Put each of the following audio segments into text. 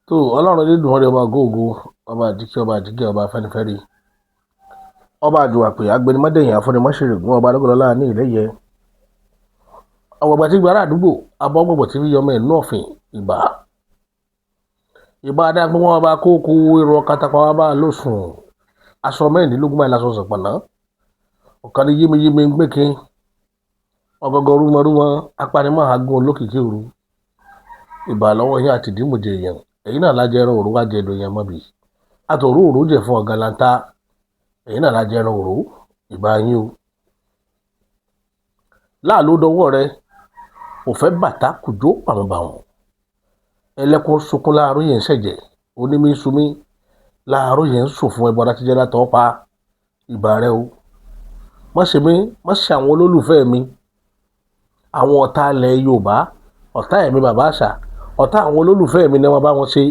tó ọlọ́run nínú ọ̀rẹ́ ọba góògó ọba àjíkẹ́ ọba fẹ́nifẹ́re ọba àjùwàpè agbẹnimọ́dẹ̀yìn afọ́nimọ́ṣẹ̀rẹ̀gùn ọba lọ́gọ́lọ́lá ní ìlẹ́yẹ ọ̀gbọ̀gbà tí gbàrà àdúgbò abọ́gbọ̀gbọ̀ tí fi yọmọ ẹ̀nú ọ̀fìn ìbá adágbọ́n wọn bá kókó èrò katapa wa bá lóṣùn aṣọ mẹ́rìndínlógún báyìí lásán sọ̀pọ̀nà ọ̀kan ní yémiyémi ń gbèké ọgọgọ rúmọrúmọ apanimọ̀ àgùn olókìkí òru ìbà lọ́wọ́ yín àti ìdímọ̀jẹ̀ èèyàn èyí náà lájẹ ẹran òru wájẹ ẹdọ yẹn mọ́bì àtòrú òru jẹ fún ọ̀gá lanta èyí náà lájẹ ẹran òru ìbà yín o láàlú dọwọ́ rẹ òfẹ́ bàtà kùjó pàmòbàwọ̀n ẹlẹ́kùn sunkún láàárọ̀ yẹn ń ṣẹ̀jẹ̀ onímí sunmí láàárọ̀ yẹn ń sùn fún ẹbọ adátíjẹ́ látọ̀ pa ìbà rẹ o má ṣe mí má ṣe àwọn olólùfẹ́ mi àwọn ọ̀tá ilẹ̀ Yorùbá ọ̀tá ẹ̀mí bàbá àṣà ọ̀tá àwọn olólùfẹ́ mi ni wọ́n bá wọn ṣe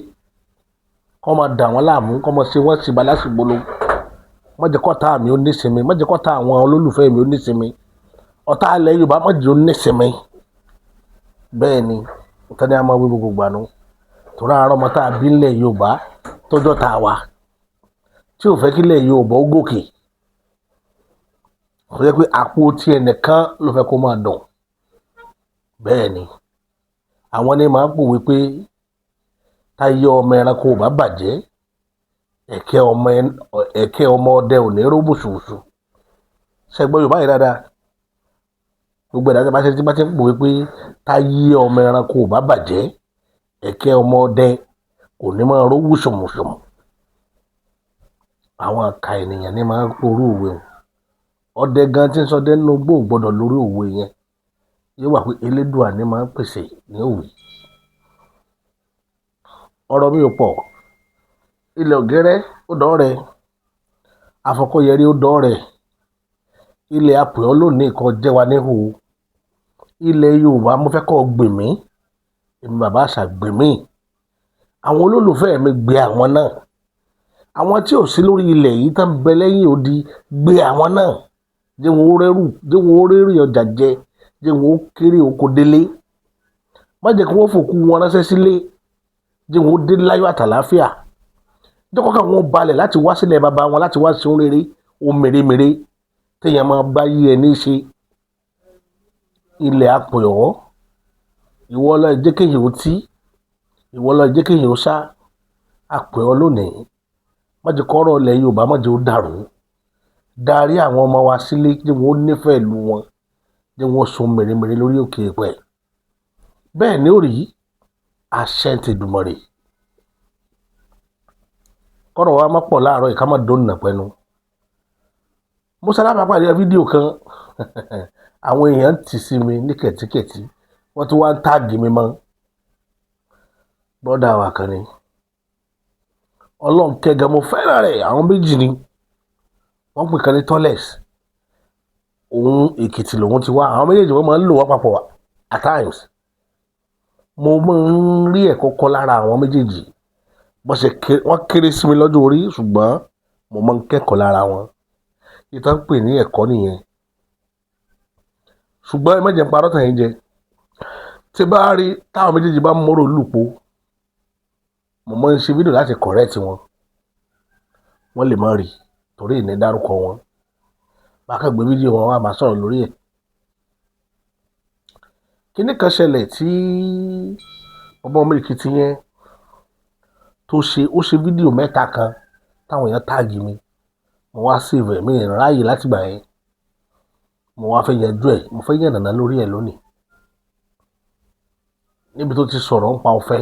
kọ́ máa dà wọ́n láàmú kọ́ máa ṣe wọ́n sì bá lásìgbolo má jẹ́ kọ́tá mi ó nísinmi má jẹ́ kọ́tá àwọn olólùfẹ́ mi ó nísinmi ọ̀tá ilẹ̀ Yorùbá má jẹ́ ó nísinmi bẹ́ẹ̀ ni ọ̀tá ni a máa wí gbogbo gbanú torí àárọ̀ ọmọ tá a bí ilẹ̀ Yorùbá tọ́jọ́ tá a wà tí ò fẹ́ kí ilẹ̀ Yorùbá ó gòkè ó jẹ́ pé àpò tí ẹnìkan ló fẹ́ kó máa dùn bẹ́ẹ̀ ni àwọn ní máa ń pòwe pé táyé ọmọ ẹranko ò bá bàjẹ́ ẹ̀kẹ́ ọmọ ọdẹ ò ní ró bùṣùbùṣù ṣẹgbọ́n Yorùbá yìí dáadáa gbogbo ẹ̀dá tí bá ti ń pòwe pé táyé ọmọ ẹranko ò bá bàjẹ́ ẹ̀kẹ́ ọmọ ọdẹ kò ní máa ró bùṣùbùṣù àwọn àka ènìyàn ní máa ń porú òwe ọdẹ gan tí ń sọdẹ nínú gbó gbọ́dọ̀ lórí òwe yẹn yóò wà pé elédùà ní máa ń pèsè ní òwe ọ̀rọ̀ mi ò pọ̀ ilẹ̀ ògẹ́rẹ́ ó dọ́ọ̀rẹ́ afọkọ́yẹrí ó dọ́ọ̀rẹ́ ilẹ̀ apẹ̀ọ́ lónìí kan jẹ́ wa níhò ilẹ̀ Yorùbá mo fẹ́ kọ́ gbèmí èmi bàbá àṣà gbèmí àwọn olólùfẹ́ mi gbé àwọn náà àwọn tí ò sí lórí ilẹ̀ yìí tán bẹ lẹ́yìn odi gbé àwọn náà jẹ́ wọn ó rẹ́rù ọjà jẹ jẹ́ wọn ó kéré oko délé má jẹ́ kí wọ́n fòkú wọn ránṣẹ́ sílé jẹ́ wọn ó dé láyọ̀ àtàláfíà jẹ́ kọ́kọ́ wọn balẹ̀ láti wá sílẹ̀ bàbá wọn láti wá sí ohun rere ohun mèremère téèyàn máa bá yí ẹni ṣe ilẹ̀ apẹ̀ọ́ ìwọ lọ jẹ́ kéèyàn ó tí ìwọ lọ jẹ́ kéèyàn ó sá apẹ̀ọ́ lónìí má jẹ́ kọ́rọ̀ ilẹ̀ Yorùbá má jẹ́ ó dàrú darí àwọn ọmọ wa sílé jẹ́ wọn ó nífẹ̀ẹ́ ìlú wọn jẹ́ wọn ó so mèremère lórí òkè èèpẹ̀ bẹ́ẹ̀ ni ó rí àṣẹ ti Èdùmàrè kọ́rọ̀ wa má pọ̀ láàárọ̀ ìka má dóńnà pẹ́nu mo sálábà pàdé fídíò kan àwọn èèyàn tì sí mi ní kẹ̀tíkẹ̀tí wọ́n tún wá ń táàgì mi mọ́ bọ́dà wa kan ni Ọlọ́run kẹgà mo fẹ́ràn rẹ̀ àwọn méjì ni wọ́n pè kan ní tọ́lẹ̀s òun Èkìtì lòun ti wá àwọn méjèèjì wọ́n máa ń lò wá papọ̀ at times mo máa ń rí ẹ̀kọ́ kọ́ lára àwọn méjèèjì wọ́n kéré sí mi lọ́jọ́ orí ṣùgbọ́n mo máa ń kẹ́kọ̀ọ́ lára wọn ìtàn pè ní ẹ̀kọ́ nìyẹn ṣùgbọ́n ẹ má jẹ́ parọ́ tàn yín jẹ tí bá rí táwọn méjèèjì bá mọ́rọ̀ lùpọ̀ mo máa ń ṣe fídíò láti correct wọ́n lè má rí torí ìní dárúkọ wọn bá kàn gbé fídíò wọn wá máa sọ̀rọ̀ lórí ẹ̀ kíní kan ṣẹlẹ̀ tí ọmọ Èkìtì yẹn ó ṣe fídíò mẹ́ta kan táwọn èèyàn táàgì mi mo wá save ẹ̀ mi ráàyè láti gbà yẹn mo wá fẹ́ yanjú ẹ̀ mo fẹ́ yànnàná lórí ẹ̀ lónìí níbi tó ti sọ̀rọ̀ ń pa ọ̀fẹ́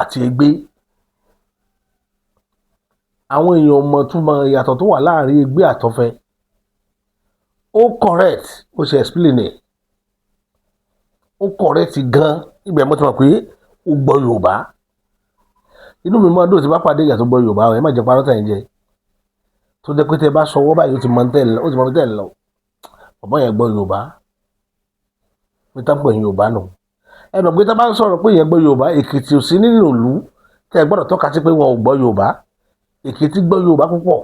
àti ègbé àwọn èèyàn mọ̀ túmọ̀ ìyàtọ̀ tó wà láàrin ègbé àtọ̀fẹ́ ó correct ó ṣe explain ẹ̀ ó correct gan ibẹ̀ mo ti mọ̀ pé ó gbọ́ Yorùbá inú mi máa dùn tí bá pàdé ìyà tó gbọ́ Yorùbá ẹ má jẹ́ parọ́ tàn yín jẹ tó jẹ́ pé tẹ bá sọ wọ́ báyìí ó ti mọ tẹ́ lọ ọ̀bọ̀n yẹn gbọ́ Yorùbá pé tá pè Yorùbá nù ẹ mọ̀ pé tá bá ń sọ̀rọ̀ pé yẹn gbọ́ Yorùbá Èkìtì ò sí nínú ìlú tẹ́ ẹ gbọ́dọ̀ tọ́ka sí pé wọn ò gbọ́ Yorùbá Èkìtì gbọ́ Yorùbá púpọ̀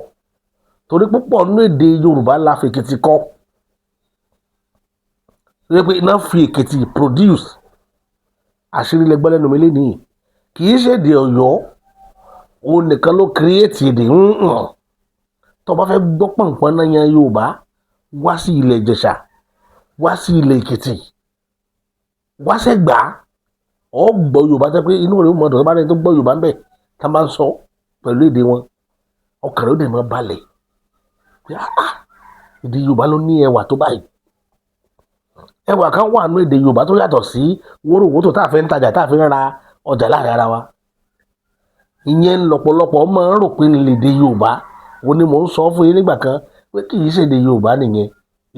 torí púpọ̀ nínú èdè Yorùbá la fi Èkìtì kọ́ pé iná fi Èkìtì produce àṣírí lẹgbẹ́ lẹ́nu mi lénìí kì í ṣèdè Ọ̀yọ́ òun nìkan ló kírẹ́ẹ̀tì èdè tó bá fẹ́ gbọ́ pọ̀npọ́n náà yan Yorùbá wá sí ilẹ̀ Ìjẹ̀ṣà wá sí ilẹ̀ Èkìtì wá sẹ́gbà ọ̀ gbọ́ Yorùbá tẹ́ pé inú rẹ̀ ó mọ̀ ọ̀dọ̀ bá rẹ̀ tó gbọ́ Yorùbá ń bẹ̀ tá máa ń sọ pẹ̀lú èdè wọn ọkàn rẹ̀ ó dẹ̀ máa balẹ̀ pé èdè Yorùbá ló ní ẹwà tó báyìí ẹwà kan wà nínú èdè Yorùbá tó yàtọ̀ sí wóróworó tá a fẹ́ ń tajà tá a fi ń ra ọjà láàrin ara wa ìyẹn lọ́pọ̀lọpọ̀ máa ń rò pé lédè Yorùbá òun ni mò ń sọ fún yín nígbà kan pé kì í ṣèdè Yorùbá nìyẹn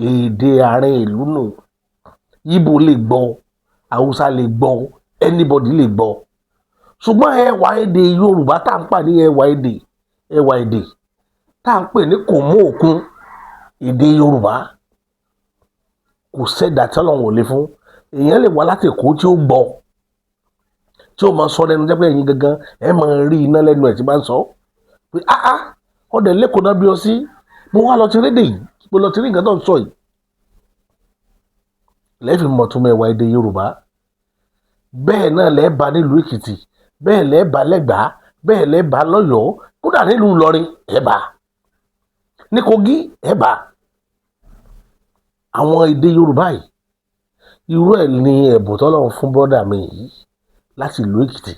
èdè àárín ìlú nù Ìgbò lè gbọ́ Haúsá lè gbọ́ anybody lè gbọ́ ṣùgbọ́n ẹwà èdè Yorùbá tá à ń pè ní ẹwà èdè tá à ń pè ní kò mú òkun èdè Yorùbá kò sẹ́dá tí Ọlọ́run ò lè fún èèyàn lè wá láti Èkó tí ó gbọ́ tí ó máa sọ lẹ́nu jẹ́ pé ẹ̀yin gangan ẹ máa rí iná lẹ́nu ẹ̀ tí máa ń sọ pé ọ̀dẹ̀ lẹ́kọ̀ọ́ náà bí ọ sí mo wá lọ ti rédè yìí mo lọ ti rí nǹkan tó ń sọ yìí lẹ́ẹ̀fì mọ̀ tún mẹ́wàá èdè Yorùbá bẹ́ẹ̀ náà lẹ́ẹ̀bà nílùú Èkìtì bẹ́ẹ̀ lẹ́ẹ̀bà lẹ́gbàá bẹ́ẹ̀ lẹ́ẹ̀bà lọ́yọ̀ọ́ kódà nílùú Ìlọrin ẹ̀bà ní Kogi ẹ̀bà àwọn èdè Yorùbá yìí irú ẹ̀ ní ẹ̀bùn tọ́lọ́run fún bọ́dà mi yìí láti ìlú Èkìtì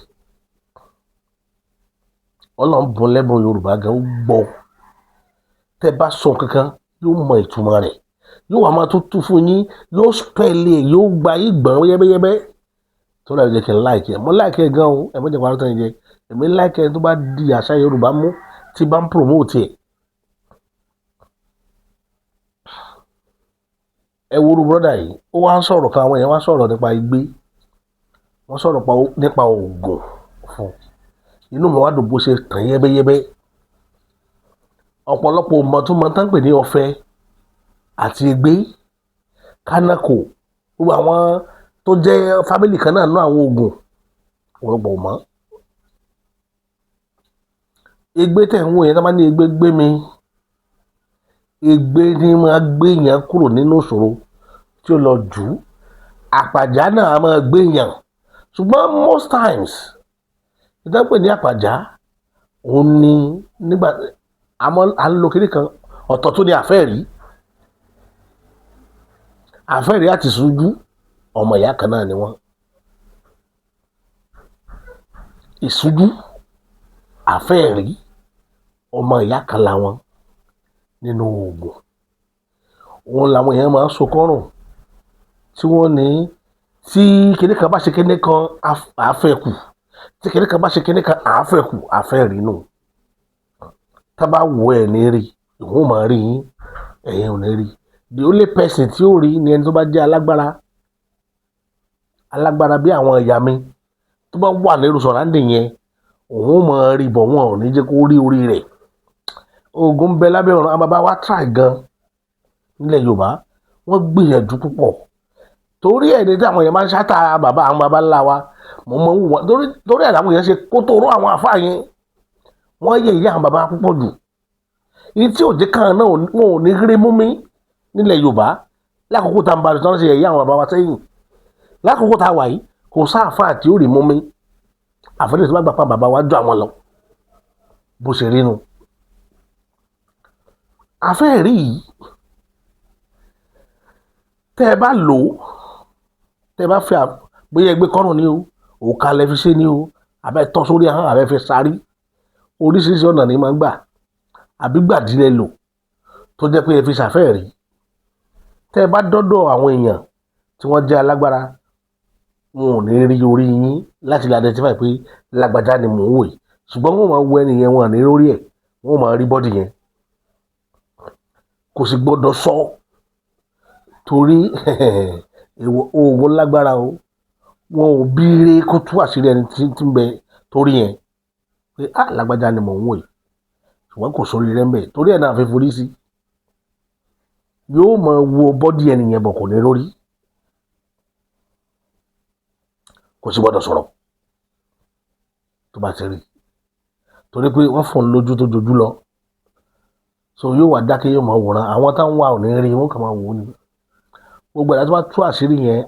Ọlọ́run bùn lẹ́bùn Yorùbá gan ó gbọ́ tẹ́ bá sọ kankan yóò mọ ìtumọ̀ rẹ̀ yóò wá máa tún fún yín yóò spẹ́ẹ̀lì ẹ̀ yóò gba yín gbọ̀n yẹ́bẹ́yẹ́bẹ́ tó dáa jẹ́ kí n láìkẹ́ mo láìkẹ́ gan o ẹ̀mí jẹ́ parọ́ tán jẹ́ èmi láìkẹ́ tó bá di àṣà Yorùbá mú tí bá ń promote ẹ̀ ẹ wo brọ́dà yìí ó wá ń sọ̀rọ̀ kan àwọn èèyàn wá sọ̀rọ̀ nípa igbé wọ́n sọ̀rọ̀ nípa oògùn fún inú mi wá dùn bó ṣe tàn yẹ́bẹ́yẹ́bẹ́ ọ̀pọ̀lọpọ̀ mọ̀ tó mọ̀ tán pè ní ọ̀fẹ́ àti igbé kánákò gbogbo àwọn tó jẹ́ fámìlì kan náà ná àwọn oògùn ọ̀pọ̀lọpọ̀ mọ̀ igbé tẹ̀ ń wò yẹn tó bá ní igbé gbé mi igbé ni máa gbé yẹn kúrò nínú ìṣòro tí ó lọ jù ú àpàjá náà máa gbé yẹn ṣùgbọ́n most times ìdápè ní àpàjá òun ni nígbà à ń lo kiri kan ọ̀tọ̀ tó ní àfẹ́rí àti ìṣújú ọmọ ìyá kan náà ni wọ́n ìṣújú àfẹ́rí ọmọ ìyá kan làwọn nínú oògùn òun làwọn èèyàn máa ń sokọ́rùn tí wọ́n ní tí kinní kan bá ṣe kinní kan àáfẹ́kù tí kinní kan bá ṣe kinní kan àáfẹ́kù àfẹ́rí nù tá bá wọ ẹ̀ ní rí ìwọ́n máa rí yín ẹ̀yin ò ní rí the only person tí ó rí ni ẹni tó bá jẹ́ alágbára bí àwọn ìyá mi tó bá wà lérò sọ̀ráǹdì yẹn òun máa rí bọ̀ wọn ò ní jẹ́ kó rí orí rẹ̀ oògùn bẹ lábẹ́ ọ̀run àwọn bàbá wa try gan nílẹ̀ Yorùbá wọ́n gbìyànjú púpọ̀ torí ẹ̀ ní tí àwọn èèyàn máa ń ṣáta àwọn bàbá ńlá wa mo mọ̀ ń wù wọ́n torí ẹ̀ làwọn èèyàn ṣe kó tó rú àwọn àfáà yẹn wọ́n yẹ ìyá àwọn bàbá púpọ̀ jù ìyí tí òjé kan náà wọn ò ní rí mú mi nílẹ̀ Yorùbá lákòókò tá à ń bá tán ṣe ìyá àwọn bàbá wa sẹ́yìn lákòókò tá a wà yìí kò sáàfáà tí ó rí mú mi àfẹ́lẹ́ tó bá gbà pa bàbá wa jù àwọn lọ bó ṣe rí nu àfẹ́rí yìí tẹ́ ẹ bá lò ó tẹ́ ẹ bá fẹ́ bóyá ẹgbẹ́ kọ́rùn ni o òkà lẹ fi ṣe ni o àbẹ́ tọ́ sórí ahọ́n àbẹ́ fi sárí oríṣiríṣi ọ̀nà ni máa ń gbà àbí gbàdílẹ̀ lò tó jẹ́ pé ẹ fi ṣàfẹ́rí tẹ́ ẹ bá dọ́dọ̀ àwọn èèyàn tí wọ́n jẹ́ alágbára wọn ò ní rí orí yín láti lè identify pé lágbájá ni mò ń wò yìí ṣùgbọ́n wọn máa wọ ẹnìyẹn wọn ní lórí ẹ̀ wọn máa rí bọ́dì yẹn kò sì gbọ́dọ̀ sọ torí oògùn lágbára o wọn ò bíire kó tú àṣírí ẹni tí ń bẹ torí yẹn pé lágbájá ni mò ń wò yìí ṣùgbọ́n kò sórí rẹ̀ ń bẹ torí ẹ̀ náà fi forí sí yóò máa wo bọ́dì ẹnìyẹn bọ̀ kò ní lórí kò sì gbọ́dọ̀ sọ̀rọ̀ tó bá ti rí torí pé wọ́n fún un lójú tó jojú lọ so yóò wá dákẹ́ yóò máa wòran àwọn táwọn wà ò ní rí wọn kàn máa wò ó ni gbogbo ẹ̀dá tó bá tú àṣírí yẹn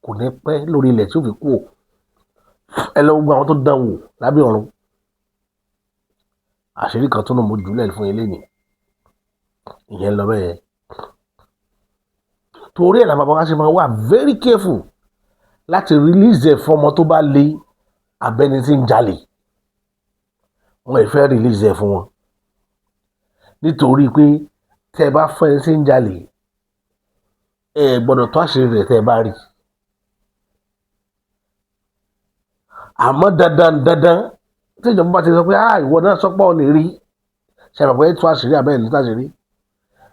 kò ní pẹ́ lórí ilẹ̀ tí ó fi kú ẹ lọ gbogbo àwọn tó dán wò lábẹ́ ọ̀run àṣírí kan tó nù mo jùlẹ̀ fún ilé ni ìyẹn lọ bẹ́ẹ̀ torí ẹ̀ làbàbá wa ṣe máa wà very careful láti release ẹ̀ fún ọmọ tó bá lé abẹ́ni tí ń jalè wọn ì fẹ́ release ẹ̀ fún wọn nítorí pé tẹ́ ẹ bá fún ẹni tí ń jalè ẹ gbọ́dọ̀ tó àṣírí rẹ̀ tẹ́ ẹ bá rí àmọ́ dandan tí ìjọba bá ti sọ pé ìwọ náà sọpọ̀ lè rí ṣàbẹ̀ pé tó àṣírí abẹ́ ìlú tàṣírí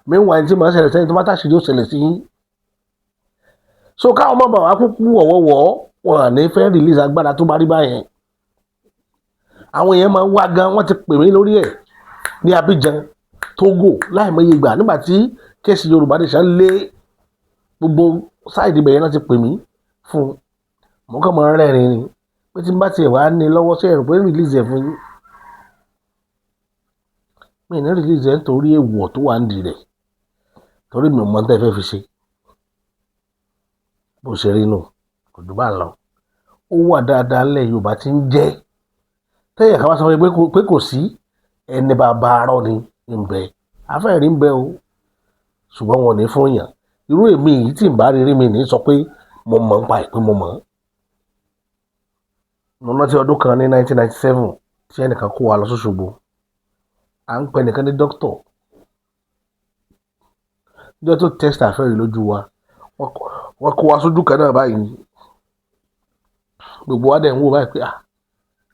mẹ́wàá ẹni tí màá ṣẹlẹ̀ sẹ́yìn tó bá tàṣírí ó ṣẹlẹ̀ sí yín so káwọn ọmọ bàbá kúkú ọ̀wọ́wọ́ wọn à ní fẹ́ release agbára tó bá rí báyẹn àwọn èèyàn máa ń wá gan wọ́n ti pè mí lórí ẹ̀ ní Abidjan Togo láìmọye ìgbà nígbà tí kéèsì Yorùbá Nation lé gbogbo sáìdì ibẹ̀ yẹn náà ti pè mí fún un mo kàn máa ń rẹ́rìn ni pé tí n bá tiẹ̀ wá ní lọ́wọ́ sí ẹ̀rù pé release ẹ̀ fún yín mi ní release ẹ̀ nítorí èèwọ̀ tó wà ń di rẹ̀ torí mi ò mọ̀ tẹ́ fẹ́ fi ṣe bó ṣe rí nù kò jù bá lọ ó wà dáadáa lẹ̀ Yorùbá ti ń jẹ́ tẹ́yẹ̀ ká wá sọ pé kò sí ẹni bàbá arọ́ ni ń bẹ afẹ́rí ń bẹ o ṣùgbọ́n wọn ò ní fún yàn irú èmi yìí tí ń bá rírí mi ní sọ pé mo mọ̀ ń pa ìpé mo mọ̀ mo rántí ọdún kan ní 1997 tí ẹnìkan kó wa lọ sóṣogbo à ń pẹ nìkan ní dókítọ̀ níjọ́ tó test àfẹ́rí lójú wa wọ́n kó wa sójú kan náà báyìí gbogbo wa dẹ̀ ń wò báyìí pé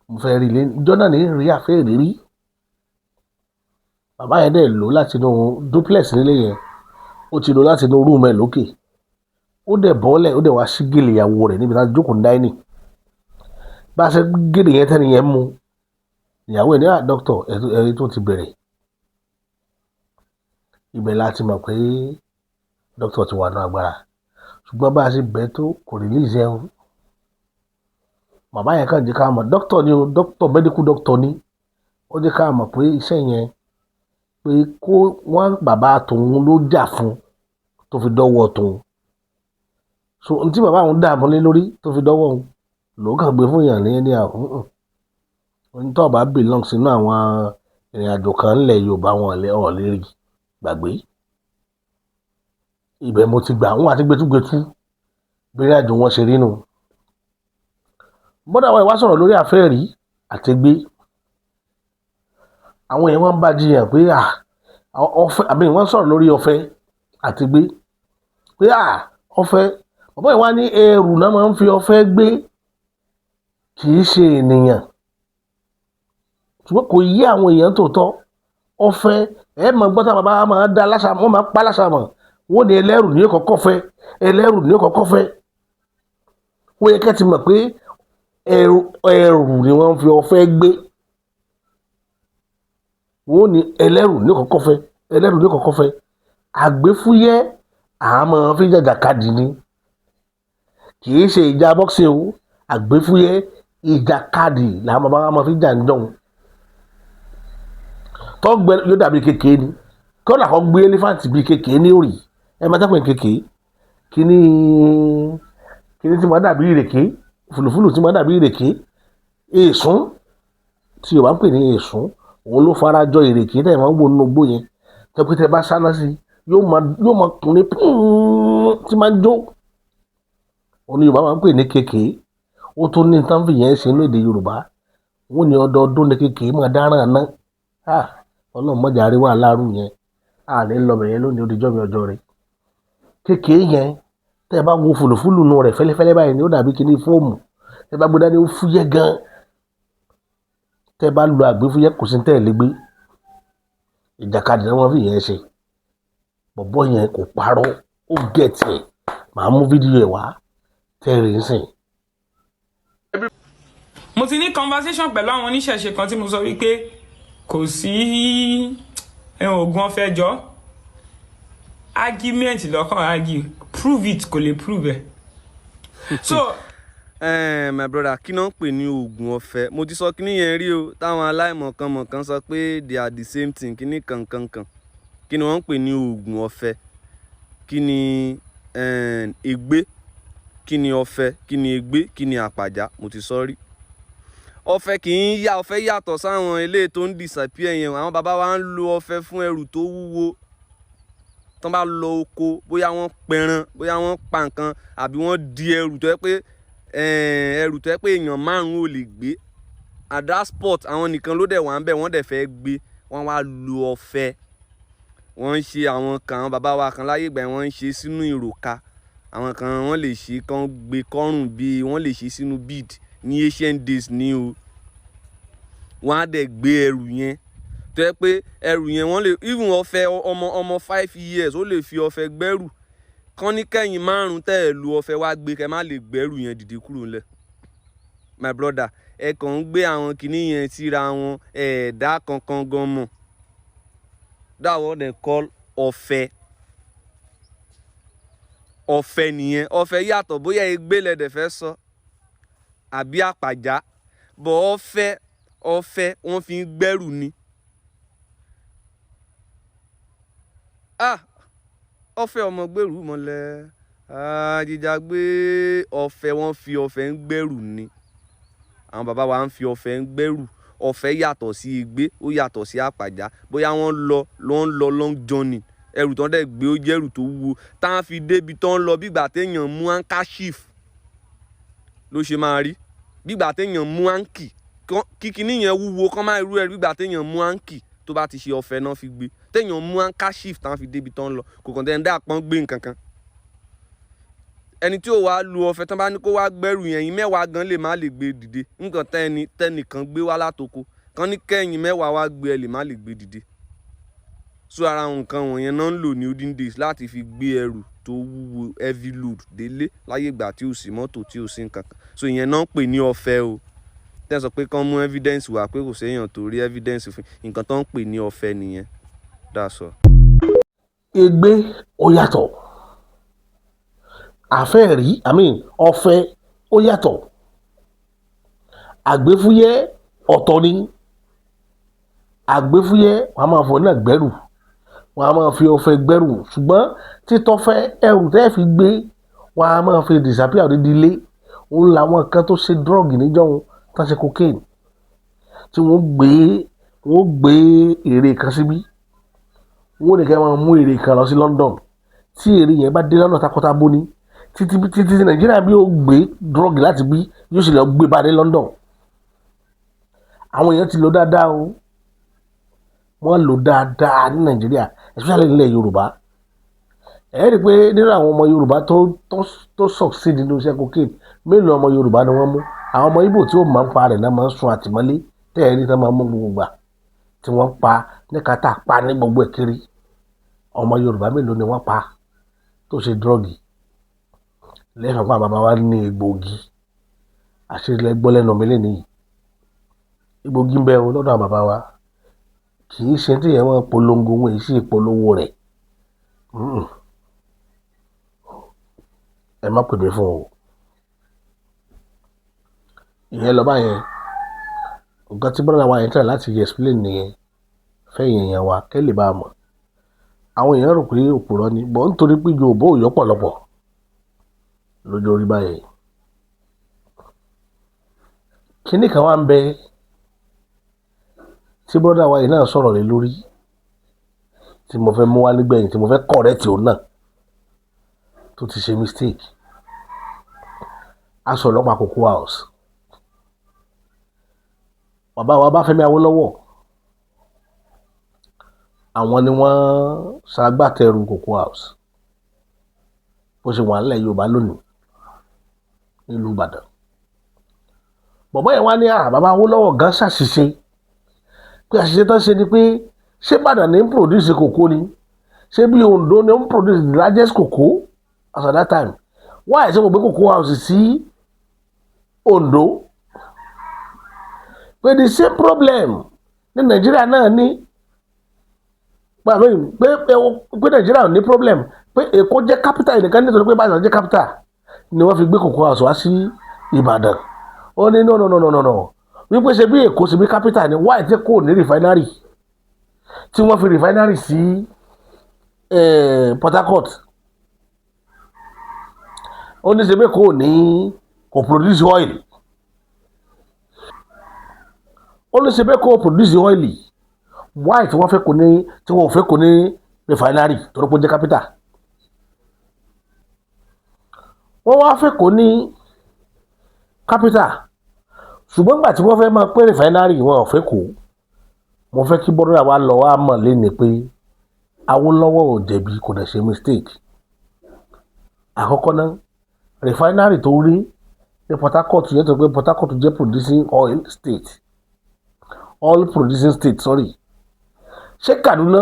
mo fẹ́ rí ilé ìjọ náà ní rí àfẹ́rí rí bàbá yẹn dẹ̀ lò láti inú duplex nílé yẹn ó ti lò láti inú rúùmù ẹ̀ lókè ó dẹ̀ bọ́lẹ̀ ó dẹ̀ wá sí gèlè ìyàwó rẹ̀ níbi láti jókòó dáínì bá a ṣe gèlè yẹn tẹ́ni yẹn mú ìyàwó ẹ̀ ní dókítọ̀ ẹ̀rí tó ti bẹ̀rẹ̀ ibẹ̀ láti mọ̀ pé dókítọ̀ ti wà ní agbára ṣùgbọ́n bá a ṣe bẹ̀ tó kò release ẹ̀ o bàbá yẹn kàn jẹ́ ká mọ̀ dókítọ̀ ni o dókítọ̀ medical doctor ni ó jẹ́ ká mọ̀ pé iṣẹ́ yẹn pé kó wọ́n bàbá tòun ló jà fún tó fi dọ́wọ́ tòun so n tí bàbá òun dààmú lé lórí tó fi dọ́wọ́ òun lòó kàn gbé fún èèyàn ní ẹni àwọn onítọ̀ bá belong sínú àwọn ìrìn àjò kan ńlẹ̀ Yorùbá wọn ọ̀lẹ́ rí gbàgbé ibẹ̀ mo ti gbà wọn àti gbẹtúgbẹtú bí ìrìn àjò wọn ṣe rí nù bọ́dà wa ìwá sọ̀rọ̀ lórí àfẹ́rí àtẹgbé àwọn èèyàn wọn bá jiyàn pé ọ̀fẹ́ àbí wọ́n sọ̀rọ̀ lórí ọ̀fẹ́ àtẹgbé pé ọ̀fẹ́ bàbá ìwá ní ẹrù náà máa ń fi ọ̀fẹ́ gbé kì í ṣe ènìyàn ṣùgbọ́n kò yí àwọn èèyàn tòótọ́ ọ̀fẹ́ ẹ̀ máa gbọ́tà bàbá máa dá láṣà wọ́n máa pa láṣà mọ̀ wọ́n ní ẹlẹ́rù ní kọ́kọ́ fẹ́ ẹlẹ́rù ní kọ́kọ́ fẹ́ wọ́n yẹ kẹ́ ti mọ̀ pé ẹrù ni wọ́n fi ọ̀fẹ́ gbé wọ́n ní ẹlẹ́rù ní kọ́kọ́ fẹ́ ẹlẹ́rù ní kọ́kọ́ fẹ́ àgbéfúyẹ́ àmọ́ fi jàjàkadì ni kì í ṣe ìjà boxing o àgbéfúyẹ́ ìjàkadì làwọn bàbá máa fi jà ń dọ̀hún tọ́gbẹ yóò dàbí kékeré ni kọ́nà kan gbé ẹlífàǹtì bíi kékeré ní òrì ẹ máa tẹ́pẹ̀ kékeré kíní tí máa dàbí ìrèké fùlùfùlù tí máa dàbí ìrèké èsún tí Yorùbá ń pè ní èsún òun ló fara jọ ìrèké tẹ̀ máa ń wò nínú igbó yẹn tẹ́pẹ́ tẹ́ bá sáná sí yóò máa kún ní tí máa ń jó òun ni Yorùbá máa ń pè ní kékeré ó tún ní tán fìyẹn ṣe ní èdè Yorùbá wọ́n ní ọdọọdún ní kékeré máa dáràn náà ọlọ́run mọ́jà àríwá aláàrú yẹn àní lọ́bẹ̀ yẹn lónìí ó di jọ́mi ọjọ́ rẹ̀ kékeré yẹn tẹ́ ẹ bá wo fùlùfùlù nù rẹ̀ fẹ́lẹ́fẹ́lẹ́ báyìí ni ó dàbí kíní fóòmù tẹ́ ẹ bá gbé dání ó fúyẹ́ gan tẹ́ ẹ bá lo àgbéfúyẹ́ kò sí tẹ́ ẹ lé gbé ìjàkadì náà wọ́n fi yẹn ṣe bọ̀bọ́ yẹn kò parọ́ ó gẹ̀ẹ́tì ẹ̀ màá mú fídíò ẹ̀ wá tẹ́ ẹ rí ń sìn. mo ti ní conversation pẹ̀lú àwọn oníṣẹ̀ṣe kan tí mo sọ wípé kò sí oògùn ọ̀fẹ́ jọ argument lọ́kàn argue prove it kò lè prove ẹ̀. so my brother kí náà ń pè ní oògùn ọ̀fẹ́ mo ti sọ kíní yẹn rí o táwọn aláìmọ̀kànmọ̀kàn sọ pé they are the same thing kíní kankankan kí ni wọ́n ń pè ní oògùn ọ̀fẹ́ kí ni ègbé kí ni ọ̀fẹ́ kí ni ègbé kí ni àpàjá mo ti sọ rí ọ̀fẹ́ kì í yá ọ̀fẹ́ yàtọ̀ sáwọn eléyìí tó ń disappear yẹn. Àwọn bàbá wa ń lo ọ̀fẹ́ fún ẹrù tó wúwo. Tán bá lọ oko bóyá wọ́n pẹran bóyá wọ́n pa nǹkan àbí wọ́n di ẹrù tó yẹ pé èèyàn márùn-ún ò lè gbé. At that spot àwọn nìkan ló dẹ̀ wà ń bẹ̀ wọ́n dẹ̀ fẹ́ gbé wọ́n wá lo ọ̀fẹ́. Wọ́n ń ṣe àwọn kan àwọn bàbá wa kan láyé ìgbà yẹn wọ́n ń ṣe sínú ìròka. Àwọn kan wọ́n lè ṣe kán gbé kọ́rùn bí wọ́n lè ṣe sínú bead ní ancient days ní o. Wọ́n á dẹ̀ gbé ẹrù yẹn tó yẹ pé ẹrù yẹn wọ́n lè even ọ̀fẹ́ ọmọ 5 years ó lè fi ọ̀fẹ́ gbẹ́rù. Kán ní kẹ́yìn márùn-ún tẹ́ ẹ̀ lu ọ̀fẹ́ wá gbé kẹ́ má lè gbẹ́rù yẹn dìde kúrò ńlẹ̀. My brother ẹ kàn ń gbé àwọn kinní yẹn síra wọn ẹ̀ẹ́dá kankan gan mọ̀. That's what they call ọ̀fẹ́. Ọ̀fẹ́ nìyẹn. Ọ̀fẹ́ yàtọ̀ bóyá egbé lẹ́dẹ̀ fẹ́ sọ àbí àpàjá. But ọ̀fẹ́ wọ́n fi ń gbẹ́rù ni. Ọ̀fẹ́ ọmọ gbèrú mọ́lẹ̀. Àjìjàgbé ọ̀fẹ́ wọ́n fi ọ̀fẹ́ ń gbẹ́rù ni. Àwọn bàbá wa ń fi ọ̀fẹ́ ń gbẹ́rù. Ọ̀fẹ́ yàtọ̀ sí egbé ó yàtọ̀ sí àpàjá. Bóyá wọ́n lọ long journey ẹrù tán dẹ̀ gbé ó jẹ́ ẹrù tó wúwo táwọn fi débi tán lọ bí ìgbà téèyàn mú handkerchief ló ṣe máa rí. Bí ìgbà téèyàn mú hanky kíkiní yẹn wúwo kán máa irú ẹrù bí ìgbà téèyàn mú hanky tó bá ti ṣe ọ̀fẹ́ náà fi gbé. Téèyàn mú handkerchief táwọn fi débi tán lọ kò kàn tẹ́ ń dá pọ́n gbé nǹkan kan. Ẹni tí ó wá lu ọ̀fẹ́ tán bá ní kó wá gbẹ́rù yẹn mẹ́wàá gan lè má lè gbé dìde. Nǹkan tẹ́nìkan gbé wá látoko kán ní kẹ́yìn mẹ́wàá wá gbé ẹ lè má lè gbé dìde. So ara nǹkan wọ̀nyẹn náà ń lò ní olden days láti fi gbé ẹrù tó wúwo heavy load délé láyé ìgbà tí ò sí mọ́tò tí ò sí nǹkan kan. So ìyẹn náà ń pè ní ọ̀fẹ́ o. Tẹ́ sọ pé kán mú evidence wá pé kò séèyàn tó rí evidence fún nǹkan tó ń pè ní ọ̀fẹ́ nìyẹn. That's all. Ègbé ó yàtọ̀. Àfẹ́rí ọ̀fẹ́ ó yàtọ̀. Àgbéfúyẹ́ ọ̀tọ̀ ni. Àgbéfúyẹ́ wọ́n á máa fọ náà gbẹ́rù. Wọ́n á máa fi ọ̀fẹ́ gbẹ́rù. Ṣùgbọ́n títọ́fẹ́ ẹrù tẹ́ fi gbé wọ́n á máa fi disappear dídí ilé. Òun làwọn kan tó ṣe drug níjọ́un tó ṣe cocaine. Tí wọ́n gbé èrè kan síbí. Wọ́n ní kí wọ́n mú èrè kan lọ sí London. Tí èrè yẹn bá dé lọ́nà takọ́tabo ní títí Nàìjíríà bí ó gbé drug láti bí yóò sì lọ gbé bá dé London. Àwọn èèyàn ti lò dáadáa o. Wọ́n lò dáadáa ní Nàìjíríà especially nílẹ̀ Yorùbá. Ẹ rí i pé nínú àwọn ọmọ Yorùbá tó succeed nínú iṣẹ́ cocaine mélòó ọmọ Yorùbá ni wọ́n mú. Àwọn ọmọ Ìgbò tí ó máa ń pa rẹ̀ náà máa ń sun àtìmọ́lé tẹ́ẹ̀rí tán máa ń mú gbogbo gbà tí wọ́n pa ní kátà pa ní gbogbo ẹ̀ kiri. Ọmọ Yorùbá mélòó ni wọ́n pa tó ṣe drọ́ọ̀gì. Lẹ́yìn pa bàbá wa ní egbòogi àṣírí lẹ́gbọ́ lẹ́nu mi lé nìyí. Egbòogi ń bẹ o lọ́dọ̀ àwọn bàbá wa kì í ṣe tí èèyàn máa polongo wọn èyí sì polówó rẹ̀. Ẹ má pè mí fún o. Ìyẹn lọ báyẹn nǹkan tí brother wa yẹn tẹ̀ láti explain nìyẹn fẹ́yìn èèyàn wa kẹ́ lè bá a mọ̀. Àwọn èèyàn rò pé òpùrọ́ ni bọ̀ nítorí pé Yorùbá ò yọ pọ̀lọpọ̀ lójú orí báyẹn. Kíní kan wá ń bẹ tí brother wa yìí náà sọ̀rọ̀ lé lórí tí mo fẹ́ mú wá nígbẹ̀yìn tí mo fẹ́ correct òun náà tó ti ṣe mistake. Aṣọ ọlọ́pàá Cocoa House. Bàbá wa Ọbáfẹ́mi Awólọ́wọ̀ àwọn ni wọ́n ṣagbátẹrù Cocoa House bó ṣe wà nílẹ̀ Yorùbá lónìí nílùú Ìbàdàn. Bàbá yẹn wá ní bàbá Awólọ́wọ̀ gan ṣàṣìṣe pé àṣìṣe tán ṣe ni pé ṣé Ìbàdàn ní ń produce cocoa ni ṣé bí Oǹdó ní ń produce the largest cocoa as at that time. Why ṣe mo gbé Cocoa House sí Oǹdó pé the same problem ní Nàìjíríà náà ní pé Nàìjíríà ò ní problem pé Èkó jẹ́ capital nìkan nítorí pé Ìbàdàn jẹ́ capital ni wọ́n fi gbé Cocoa House wá sí Ìbàdàn. Ó ní no wípé ṣe bí Èkó ṣe bí capital ni why tí kò ní refinery tí wọ́n fi refinery sí Port Harcourt. Ó ní ṣe bí kò produce oil ó ní ṣe bẹ́ẹ̀ kó produce ọ́ìlì why tí wọ́n fẹ́ kó ní tí wọ́n ò fẹ́ kó ní refinery torí pé ó jẹ́ capital wọ́n wá fẹ́ kó ní capital ṣùgbọ́n nígbà tí wọ́n fẹ́ máa pé refinery wọn ò fẹ́ kó mo fẹ́ kí bọ́dọ̀ wa lọ wá mọ̀ léni pé Awólọ́wọ̀ ò jẹ̀bi kò dẹ̀ ṣe mistake àkọ́kọ́ náà refinery tó rí ní Port Harcourt yẹn tó pé Port Harcourt jẹ́ producing oil producing state sorry ṣé Kaduna